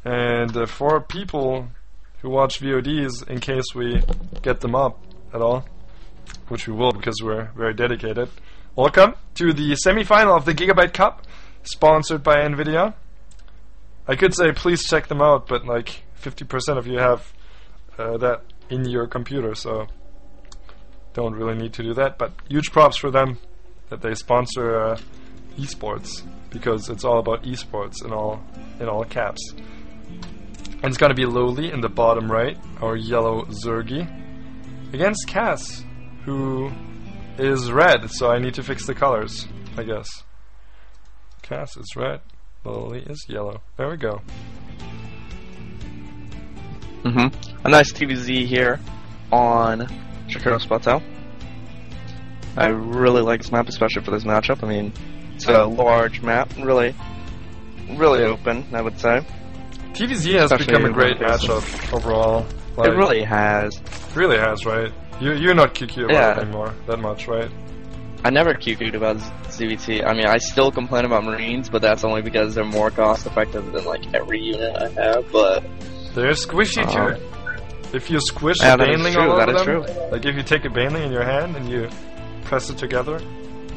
And for people who watch VODs, in case we get them up at all, which we will because we're very dedicated, welcome to the semi-final of the Gigabyte Cup, sponsored by NVIDIA. I could say please check them out, but like 50% of you have that in your computer, so don't really need to do that. But huge props for them that they sponsor esports, because it's all about esports in all caps. And it's gonna be LoWeLy in the bottom right, our yellow Zergy, against Cass, who is red, so I need to fix the colors, I guess. Cass is red, LoWeLy is yellow. There we go. A nice TVZ here on Shakira's Plateau. I really like this map, especially for this matchup. I mean, it's a large map, really open, I would say. TVZ has become a great matchup overall. Like, it really has. It really has, right? You're not QQ about it anymore that much, right? I never QQ'd about ZVT. I mean, I still complain about Marines, but that's only because they're more cost effective than like every unit I have. But they're squishy too. If you squish a Baneling all over them, like if you take a Baneling in your hand and you press it together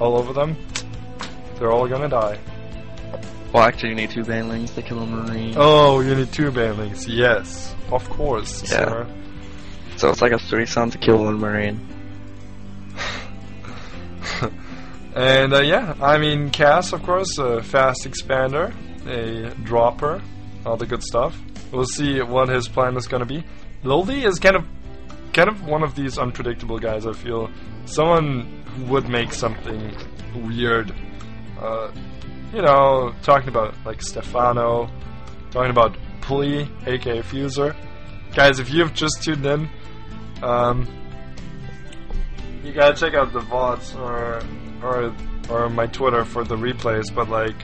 all over them, they're all gonna die. Well, actually, you need 2 Banelings to kill a Marine. Oh, you need 2 Banelings, yes. Of course, sir. So it's like a 3-son to kill 1 Marine. And yeah, I mean, Cass, of course, a fast expander, a dropper, all the good stuff. We'll see what his plan is gonna be. LoWeLy is kind of one of these unpredictable guys, I feel. Someone who would make something weird. You know, talking about like Stefano, talking about Pulley, aka Fuser. Guys, if you've just tuned in, you gotta check out the VODs or my Twitter for the replays. But like,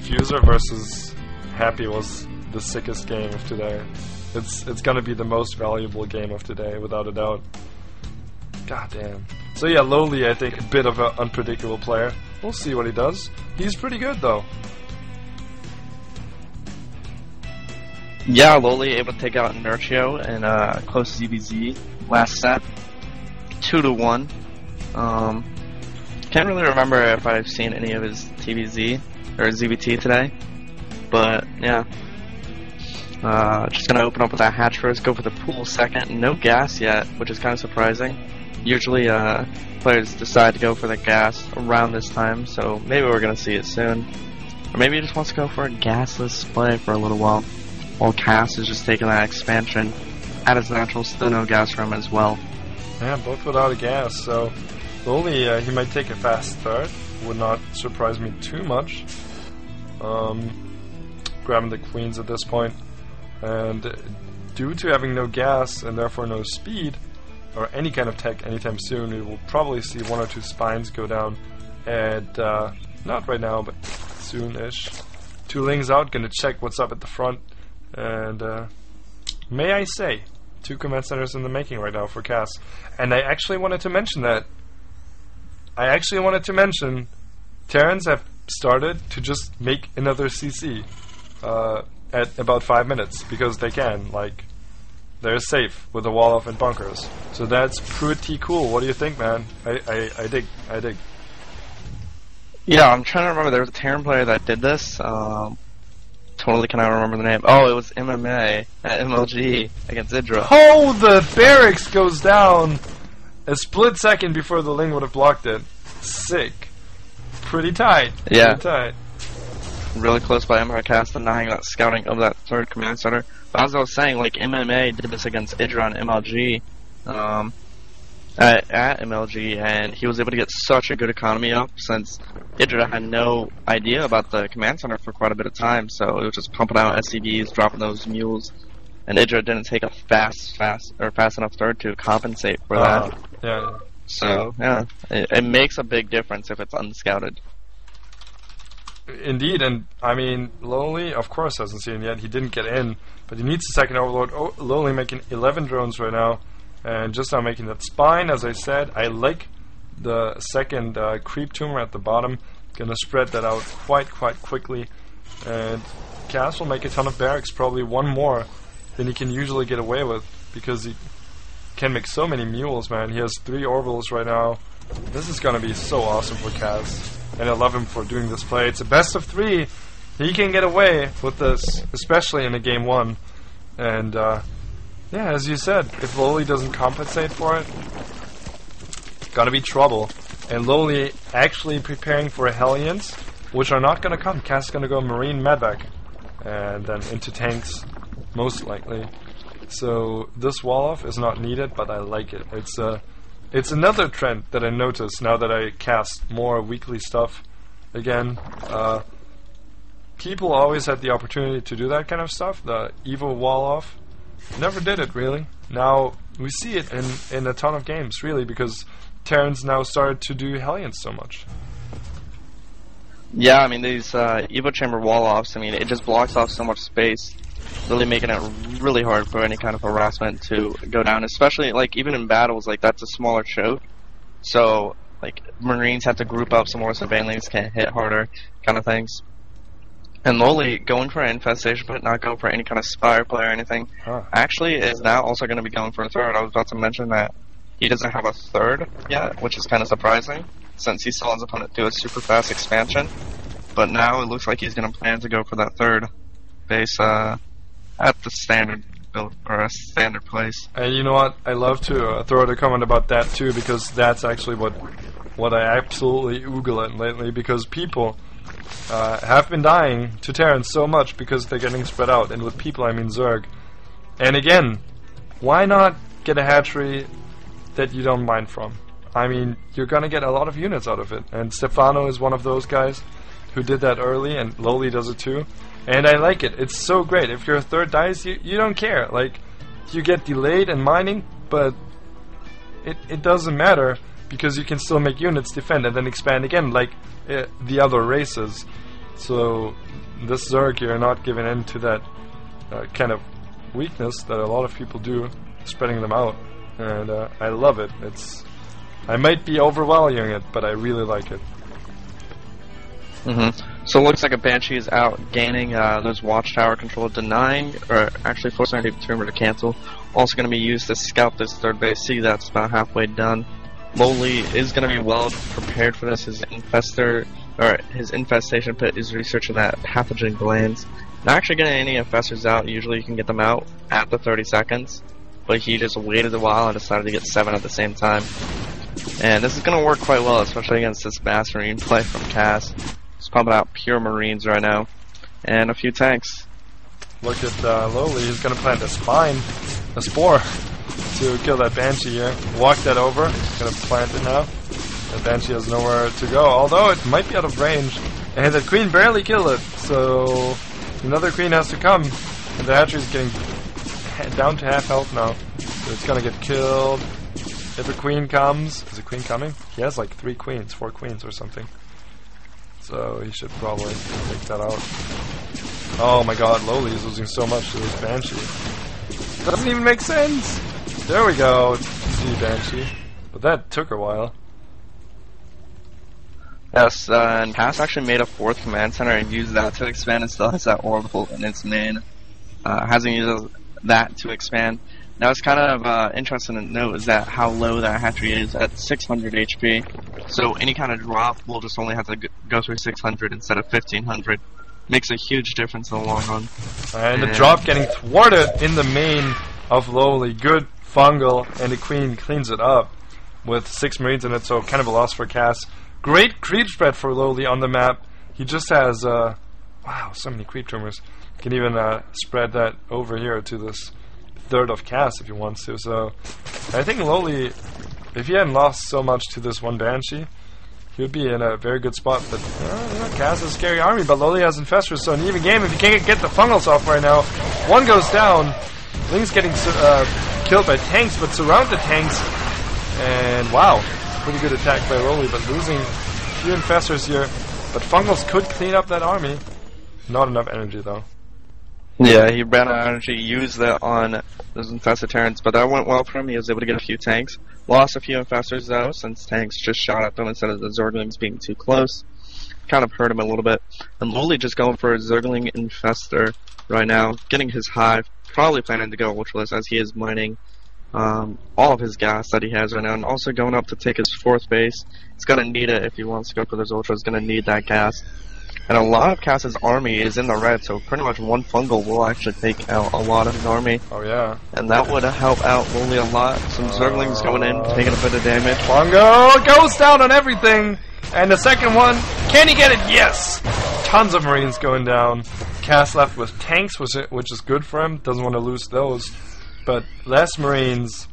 Fuser versus Happy was the sickest game of today. It's gonna be the most valuable game of today, without a doubt. God damn. So yeah, LoWeLy, I think, a bit of an unpredictable player. We'll see what he does. He's pretty good, though. Yeah, LoWeLy able to take out Inertio and close ZBZ last set, 2-1. Can't really remember if I've seen any of his TVZ or ZBT today, but yeah. Just gonna open up with that hatch first, go for the pool second. No gas yet, which is kind of surprising. Usually, players decide to go for the gas around this time, so maybe we're gonna see it soon. Or maybe he just wants to go for a gasless play for a little while Cass is just taking that expansion at his natural, still no gas from as well. Yeah, both without a gas, so LoWeLy, he might take a fast start. Would not surprise me too much. Grabbing the queens at this point. And due to having no gas and therefore no speed, or any kind of tech anytime soon, we will probably see 1 or 2 spines go down. And not right now, but soon-ish. 2 Lings out, gonna check what's up at the front. And may I say, 2 command centers in the making right now for Cass. And I actually wanted to mention that. Terrans have started to just make another CC at about 5 minutes, because they can. Like, they're safe with a wall off and bunkers. So that's pretty cool. What do you think, man? I dig. Yeah, I'm trying to remember. There was a Terran player that did this. Totally cannot remember the name. Oh, it was MMA at MLG against Idra. Oh, the barracks goes down a split second before the Ling would have blocked it. Sick. Pretty tight. Yeah. Pretty tight. Really close by Empire Cast denying that scouting of that 3rd command center. But as I was saying, like, MMA did this against Idra on MLG, at MLG, and he was able to get such a good economy up since Idra had no idea about the command center for quite a bit of time, so it was just pumping out SCVs, dropping those mules, and Idra didn't take a fast enough start to compensate for that. Yeah. So, yeah, it makes a big difference if it's unscouted. Indeed, and I mean, LoWeLy, of course, hasn't seen it yet. He didn't get in, but he needs a second overload. LoWeLy making 11 drones right now, and just now making that spine. As I said, I like the second creep tumor at the bottom. Gonna spread that out quite quickly, and Cass will make a ton of barracks, probably one more than he can usually get away with, because he can make so many mules, man. He has 3 orbitals right now. This is gonna be so awesome for Cass, and I love him for doing this play. It's a best of 3. He can get away with this, especially in a game 1. And yeah, as you said, if LoWeLy doesn't compensate for it, gonna be trouble. And LoWeLy actually preparing for Hellions, which are not gonna come. Cass is gonna go Marine Medvac, and then into tanks, most likely. So this wall off is not needed, but I like it. It's another trend that I noticed now that I cast more weekly stuff again. People always had the opportunity to do that kind of stuff. The Evo wall off, never did it really. Now we see it in a ton of games, really, because Terrans now started to do Hellions so much. Yeah, I mean, these Evo Chamber wall-offs, I mean, it just blocks off so much space, really making it really hard for any kind of harassment to go down, especially, like, even in battles, like, that's a smaller choke, so, like, Marines have to group up some more so banelings can hit harder, kind of things. And LoWeLy, going for an infestation, but not going for any kind of Spire play or anything, actually is now also going to be going for a third. I was about to mention that he doesn't have a third yet, which is kind of surprising, since he saw his opponent do a super fast expansion. But now it looks like he's going to plan to go for that third base at the standard build, or a standard place. And you know what? I love to throw out a comment about that too, because that's actually what I absolutely oogle at lately, because people have been dying to Terrans so much because they're getting spread out, and with people I mean Zerg. And again, why not get a hatchery that you don't mind from? I mean, you're gonna get a lot of units out of it, and Stefano is one of those guys who did that early, and LoWeLy does it too, and I like it. It's so great. If your third dies, you don't care. Like, you get delayed in mining, but it doesn't matter, because you can still make units defend and then expand again like the other races. So this Zerg, you're not giving in to that kind of weakness that a lot of people do, spreading them out, and I love it. I might be overvaluing it, but I really like it. So it looks like a Banshee is out gaining those watchtower control, denying, or actually forcing our Tumor to cancel. Also going to be used to scout this third base. See, that's about halfway done. LoWeLy is going to be well prepared for this. His infestation pit is researching that pathogen glands. Not actually getting any infestors out. Usually you can get them out at the 30 seconds, but he just waited a while and decided to get 7 at the same time. And this is going to work quite well, especially against this Mass Marine play from Cass. He's pumping out pure Marines right now, and a few tanks. Look at LoWeLy. He's going to plant a spore, to kill that Banshee here. Walk that over. Going to plant it now. The Banshee has nowhere to go, although it might be out of range. And the Queen barely killed it, so another Queen has to come. And the hatchery is getting down to half health now, so it's going to get killed. If a Queen comes... Is a Queen coming? He has like 4 queens or something. So he should probably take that out. Oh my god, LoWeLy is losing so much to this Banshee. Doesn't even make sense! There we go, see Banshee. But that took a while. Yes, and Cass actually made a 4th command center and used that to expand, and still has that orbital in its main. Hasn't used that to expand. Now it's kind of interesting to note is that how low that hatchery is at 600 HP. So any kind of drop will just only have to go through 600 instead of 1500. Makes a huge difference in the long run. And the drop getting thwarted in the main of LoWeLy. Good fungal, and the Queen cleans it up with 6 Marines in it, so kind of a loss for Cass. Great creep spread for LoWeLy on the map. He just has, wow, so many creep tumors. Can even spread that over here to this third of Cass if he wants to. So I think LoWeLy, if he hadn't lost so much to this one Banshee, he would be in a very good spot. But Cass is a scary army, but LoWeLy has Infestors, so an even game. If you can't get the fungals off right now, one goes down. Ling's getting killed by tanks, but surround the tanks. And wow, pretty good attack by LoWeLy, but losing a few Infestors here. But fungals could clean up that army. Not enough energy though. Yeah, he ran out of energy, used that on those infested Terrans, but that went well for him. He was able to get a few tanks. Lost a few infestors though, since tanks just shot at them instead of the Zerglings being too close. kind of hurt him a little bit. And LoWeLy just going for a Zergling Infestor right now, getting his hive, probably planning to go Ultraless as he is mining all of his gas that he has right now, and also going up to take his 4th base. He's going to need it if he wants to go for those Ultras, going to need that gas. And a lot of Cass's army is in the red, so pretty much one fungal will actually take out a lot of his army. Oh yeah. And that would help out LoWeLy a lot. Some Zerglings going in, taking a bit of damage. Fungal goes down on everything! And the second one, can he get it? Yes! Tons of Marines going down. Cass left with tanks, which is good for him. Doesn't want to lose those. But less Marines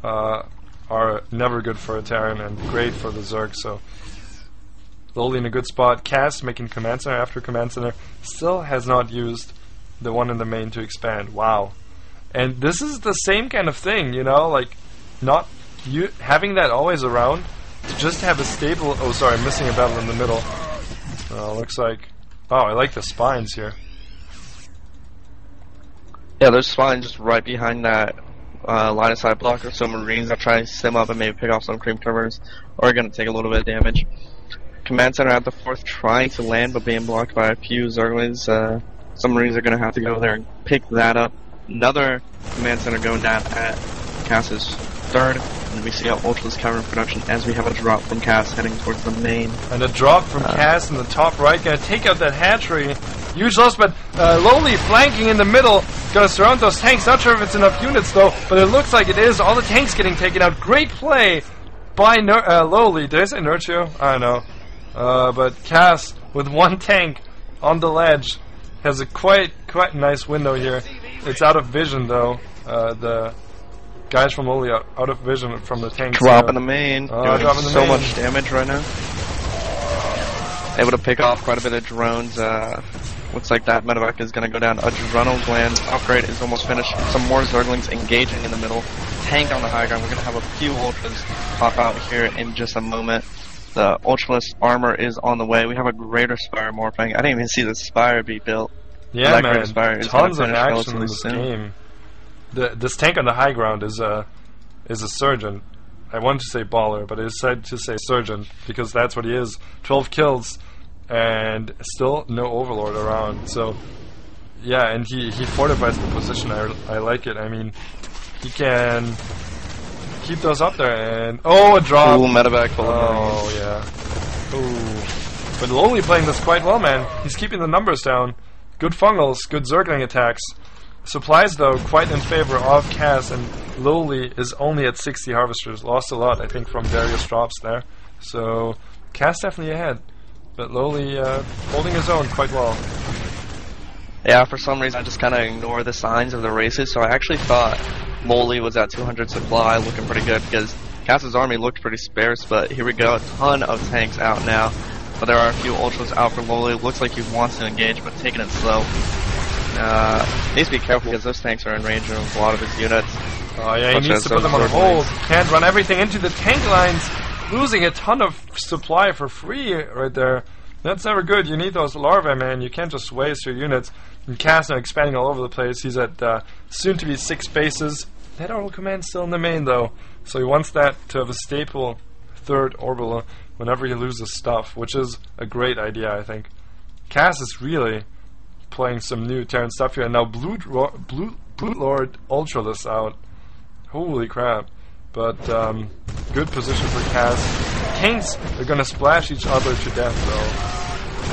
are never good for a Terran and great for the Zerg, so LoWeLy in a good spot. Cass making Command Center after Command Center. Still has not used the one in the main to expand. Wow. And this is the same kind of thing, you know, like not having that always around. To just have a stable... Oh, sorry, I'm missing a battle in the middle. Looks like... Oh, I like the spines here. Yeah, there's spines just right behind that line of sight blocker, so Marines that try to sim up and maybe pick off some cream covers are going to take a little bit of damage. Command Center at the 4th trying to land, but being blocked by a few Zerglings. Some Marines are going to have to go there and pick that up. Another Command Center going down at Cass's 3rd. And we see our Ultras cover in production as we have a drop from Cass heading towards the main. And a drop from Cass in the top right, gonna take out that hatchery. Huge loss, but LoWeLy flanking in the middle, gonna surround those tanks. Not sure if it's enough units though, but it looks like it is. All the tanks getting taken out. Great play by LoWeLy. Did I say Nurtio? I don't know. But Cass with one tank on the ledge has a quite nice window here. It's out of vision though. The guys from LoWeLy are out of vision from the tanks. Drop in the main. Doing so main. much damage right now. Able to pick off quite a bit of drones. Looks like that medevac is going to go down. Adrenal gland upgrade is almost finished. Some more Zerglings engaging in the middle. Tank on the high ground. We're going to have a few Ultras pop out here in just a moment. The Ultraless armor is on the way. We have a Greater Spire morphing. I didn't even see the Spire be built. Yeah, man. Tons of action in this game. This tank on the high ground is a surgeon. I wanted to say baller, but I decided to say surgeon because that's what he is. 12 kills and still no overlord around. So yeah, and he fortifies the position. I like it. I mean, he can keep those up there. And a drop. Ooh, medevac full of Marines. Yeah. Ooh. But LoWeLy playing this quite well, man. He's keeping the numbers down. Good fungals, good Zergling attacks. Supplies, though, quite in favor of Cass, and LoWeLy is only at 60 harvesters. Lost a lot, I think, from various drops there. So, Cass definitely ahead. But LoWeLy holding his own quite well. Yeah, for some reason I just kind of ignore the signs of the races, so I actually thought LoWeLy was at 200 supply, looking pretty good, because Cass's army looked pretty sparse, but here we go, a ton of tanks out now. But there are a few Ultras out for LoWeLy. Looks like he wants to engage, but taking it slow. Needs to be careful because those tanks are in range of a lot of his units. Oh yeah, he needs to put them on hold. Can't run everything into the tank lines. Losing a ton of supply for free right there. That's never good. You need those larvae, man. You can't just waste your units. And Cass now expanding all over the place. He's at soon to be 6 bases. That orbital command still in the main though. So he wants that to have a staple 3rd orbital whenever he loses stuff, which is a great idea, I think. Cass is really playing some new Terran stuff here, and now Blue Lord Ultraless out. Holy crap. But good position for Cass. Tanks are gonna splash each other to death though.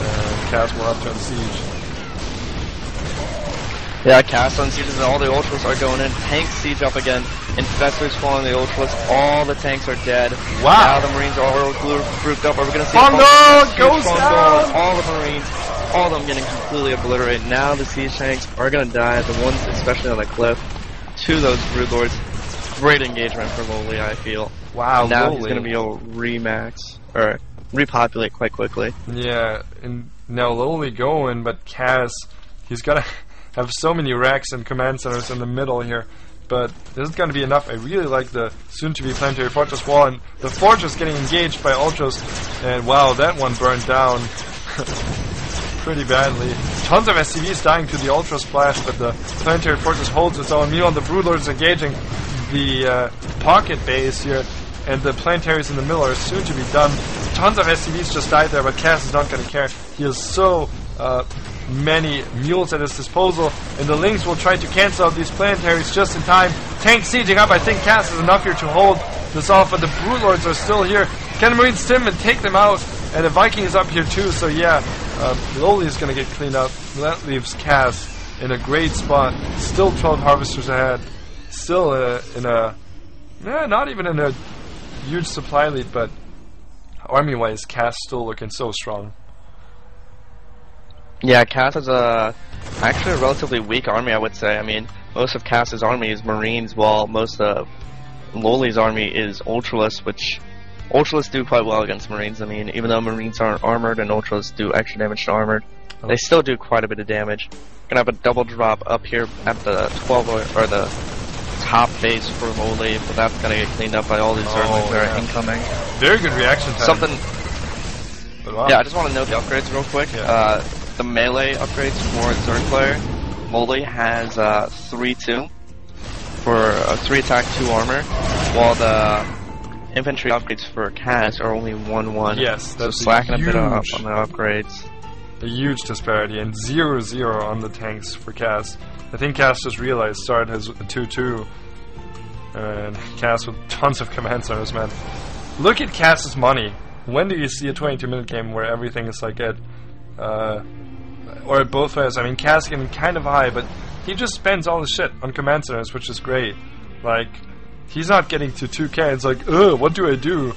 And Cass will have to unsiege. Yeah, Cass unsieges and all the Ultras are going in. Tanks siege up again. Infestors following the Ultras. All the tanks are dead. Wow. Now the Marines are all grouped up. Are we gonna see Fungal goes down! All the Marines, all of them getting completely obliterated. Now the siege tanks are gonna die. The ones especially on the cliff. To those Brood Lords. Great engagement for LoWeLy, I feel. Wow, now LoWeLy. He's gonna be able to remax or repopulate quite quickly. Yeah, and now LoWeLy going, but Cass, he's gotta have so many racks and command centers in the middle here. But this is going to be enough. I really like the soon-to-be planetary fortress wall, and the fortress getting engaged by Ultras. And wow, that one burned down pretty badly. Tons of SCVs dying to the Ultra splash, but the planetary fortress holds its own. Meanwhile, the Broodlord is engaging the pocket base here, and the planetaries in the middle are soon to be done. tons of SCVs just died there, but Cass is not going to care. He has so many mules at his disposal, and the Lings will try to cancel out these planetaries just in time. Tank sieging up. I think Cass is enough here to hold this off, but the Broodlords are still here. Can the Marines stim and take them out? And the Viking is up here too, so yeah, LoWeLy is going to get cleaned up. That leaves Cass in a great spot. Still 12 harvesters ahead. Still in a... not even in a huge supply lead, but army-wise, Cass still looking so strong. Yeah, Cass is actually a relatively weak army, I would say. I mean, most of Cass's army is Marines, while most of LoWeLy's army is Ultralists, which Ultralists do quite well against Marines. I mean, even though Marines aren't armored and Ultralists do extra damage to armored, they still do quite a bit of damage. Gonna have a double drop up here at the 12 or the top base for LoWeLy, but that's gonna get cleaned up by all these Zerglings that are incoming. Very good reaction time. Wow. Yeah, I just want to note the upgrades real quick. Yeah. The melee upgrades for Zerg player, LoWeLy has 3-2 for 3 attack, 2 armor, while the infantry upgrades for Cass are only 1-1. Yes, that's so slacking a bit up on the upgrades. A huge disparity, and 0-0 on the tanks for Cass. I think Cass just realized Start has a 2-2, and Cass with tons of command centers, man. Look at Cass's money. When do you see a 22-minute game where everything is like at, or at both ways? I mean, Cass getting kind of high, but he just spends all the shit on command centers, which is great. Like, he's not getting to 2k, it's like, ugh, what do I do?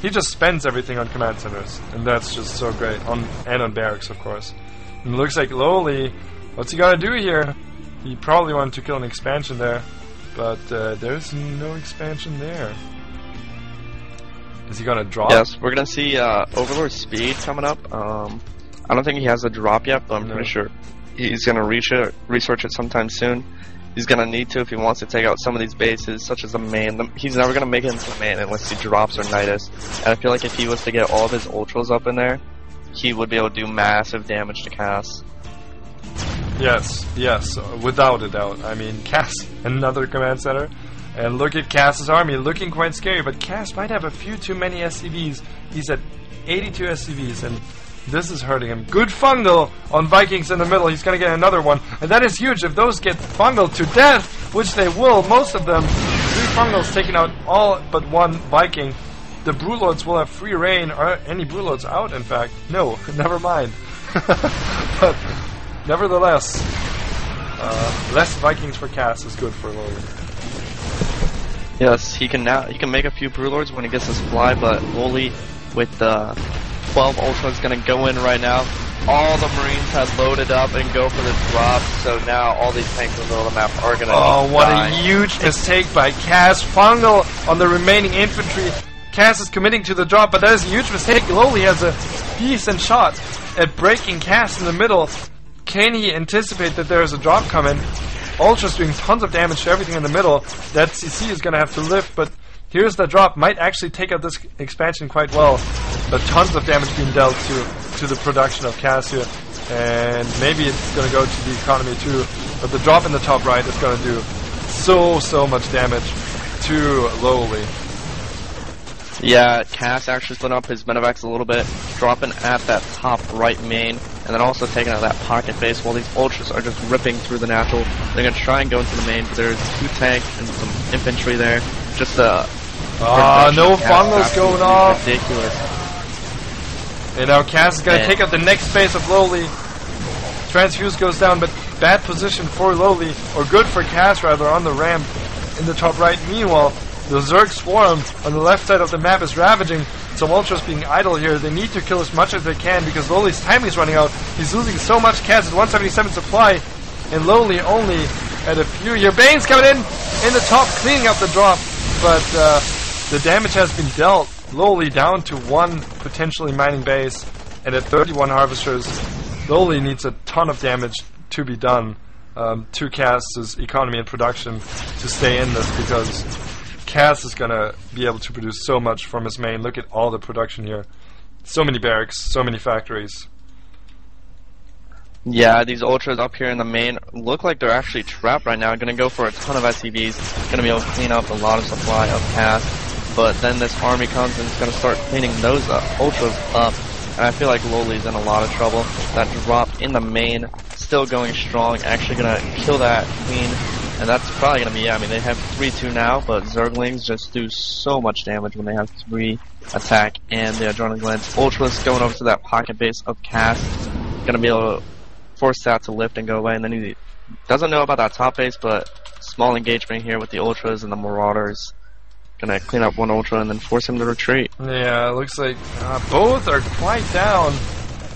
He just spends everything on command centers, and that's just so great. And on barracks, of course. And it looks like LoWeLy, what's he gotta do here? He probably wanted to kill an expansion there, but there's no expansion there. Is he gonna drop? Yes, we're gonna see Overlord Speed coming up. I don't think he has a drop yet, but I'm pretty sure he's gonna research it sometime soon. He's gonna need to if he wants to take out some of these bases, such as the main. He's never gonna make it into the main unless he drops or Nidus. And I feel like if he was to get all of his ultras up in there, he would be able to do massive damage to Cass. Yes, without a doubt. I mean, Cass, another command center. And look at Cass's army, looking quite scary, but Cass might have a few too many SCVs. He's at 82 SCVs, and this is hurting him. Good fungal on Vikings in the middle. He's going to get another one, and that is huge. If those get fungal to death, which they will, most of them, 3 fungals taking out all but 1 Viking. The Broodlords will have free reign. Are any Broodlords out, in fact? No, never mind. But nevertheless, less Vikings for Cass is good for LoWeLy. Yes, he can make a few Broodlords when he gets his fly, but LoWeLy with the 12 Ultra is going to go in right now. All the Marines have loaded up and go for the drop, so now all these tanks in the middle of the map are going to die. What a huge mistake by Cass. Fungal on the remaining infantry. Cass is committing to the drop, but that is a huge mistake. LoWeLy has a decent shot at breaking Cass in the middle. Can he anticipate that there is a drop coming? Ultra's doing tons of damage to everything in the middle. That CC is going to have to lift, but here's the drop. Might actually take out this expansion quite well. But tons of damage being dealt to the production of Cass here. And maybe it's going to go to the economy too. But the drop in the top right is going to do so much damage to LoWeLy. Yeah, Cass actually split up his medevacs a little bit, dropping at that top right main, and then also taking out that pocket base while these ultras are just ripping through the natural. They're going to try and go into the main, but there's 2 tanks and some infantry there. Just no fungals going off. Ridiculous. And now Cass is going to take out the next base of LoWeLy. Transfuse goes down, but bad position for LoWeLy, or good for Cass rather, on the ramp in the top right. Meanwhile, the Zerg swarm on the left side of the map is ravaging. Some Ultras being idle here. They need to kill as much as they can because LoWeLy's timing is running out. He's losing so much. Cass at 177 supply, and LoWeLy only at a few here. Bane's coming in the top, cleaning up the drop, but the damage has been dealt. LoWeLy down to 1 potentially mining base, and at 31 harvesters, LoWeLy needs a ton of damage to be done to Cass's economy and production to stay in this, because Cass is going to be able to produce so much from his main. Look at all the production here. So many barracks, so many factories. Yeah, these ultras up here in the main look like they're actually trapped right now. Going to go for a ton of SCVs. Going to be able to clean up a lot of supply of Cass. but then this army comes and it's going to start cleaning those ultras up, and I feel like LoWeLy's in a lot of trouble. That drop in the main, still going strong, actually going to kill that queen, and that's probably going to be, yeah, I mean, they have 3-2 now, but Zerglings just do so much damage when they have 3 attack, and the Adrenaline Glands ultras going over to that pocket base of Cass, going to be able to force that to lift and go away, and then he doesn't know about that top base, but small engagement here with the ultras and the Marauders. Gonna clean up one ultra and then force him to retreat. Yeah, it looks like both are quite down,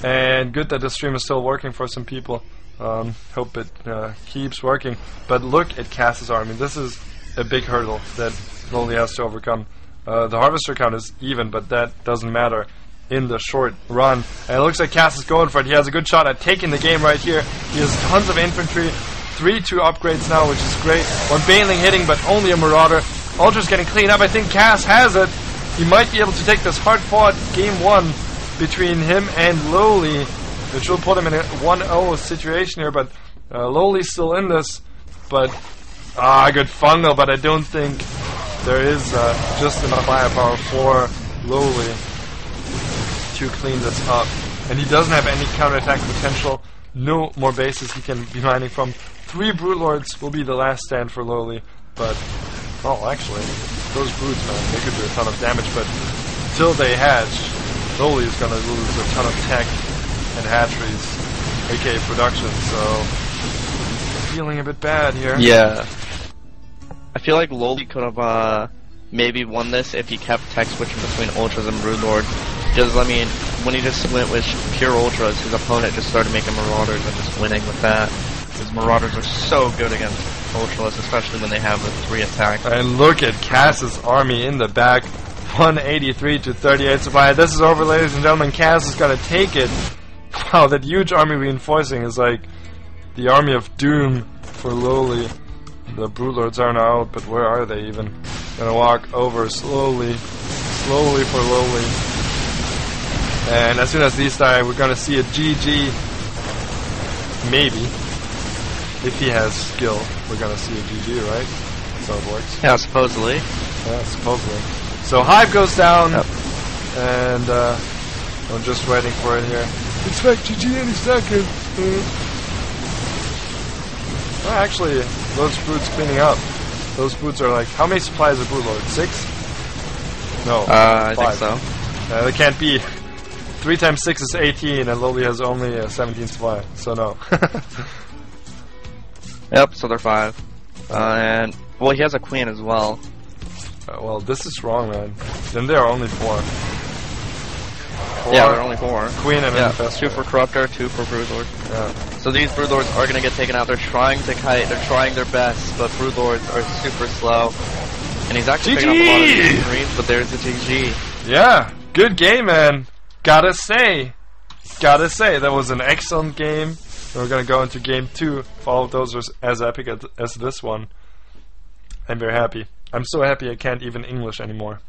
and good that the stream is still working for some people. Hope it keeps working. But look at Cass's army. This is a big hurdle that LoWeLy has to overcome. The Harvester count is even, but that doesn't matter in the short run. And it looks like Cass is going for it. He has a good shot at taking the game right here. He has tons of infantry. 3-2 upgrades now, which is great. One Baneling hitting, but only a Marauder. Ultra's getting cleaned up. I think Cass has it. He might be able to take this hard-fought game 1 between him and LoWeLy, which will put him in a 1-0 situation here, but LoWeLy's still in this. But, good fungal, but I don't think there is just enough firepower for LoWeLy to clean this up. And he doesn't have any counterattack potential. No more bases he can be mining from. 3 Broodlords will be the last stand for LoWeLy, but oh, actually, those broods, man, they could do a ton of damage, but till they hatch, LoWeLy is gonna lose a ton of tech and hatcheries, aka production, so feeling a bit bad here. Yeah. I feel like LoWeLy could have maybe won this if he kept tech switching between Ultras and Broodlord. Because, I mean, when he just went with pure Ultras, his opponent just started making Marauders and just winning with that. Because Marauders are so good against Ultras, especially when they have the 3 attack. And look at Cass's army in the back. 183 to 38 supply. This is over, ladies and gentlemen. Cass is gonna take it. Wow, that huge army reinforcing is like the army of doom for LoWeLy. The Broodlords aren't out, but where are they even? Gonna walk over slowly for LoWeLy. And as soon as these die, we're gonna see a GG. Maybe. If he has skill, we're gonna see a GG, right? That's how it works. Yeah, supposedly. Yeah, supposedly. So Hive goes down, and I'm just waiting for it here. Expect GG any second. Well, actually, those broods cleaning up. Those broods are like, how many supplies are Broodlord? 6? No, I 5. think so. They can't be. 3 times 6 is 18, and LoWeLy has only 17 supply, so no. Yep, so they're 5. And, well, he has a queen as well. Well, this is wrong, man. Then there are only 4. Yeah, there are only 4. Queen and Infestor. 2 for Corruptor, 2 for Broodlord. Yeah. So these Broodlords are going to get taken out. They're trying to kite, they're trying their best, but Broodlords are super slow. And he's actually picking up a lot of these greens, but there's a GG. Yeah, good game, man. Gotta say, that was an excellent game. We're gonna go into game 2. If all of those are as epic as this one, I'm very happy. I'm so happy I can't even English anymore.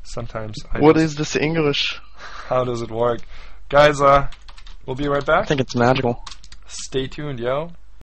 Sometimes What is this English? How does it work? Guys, we'll be right back. I think it's magical. Stay tuned, yo.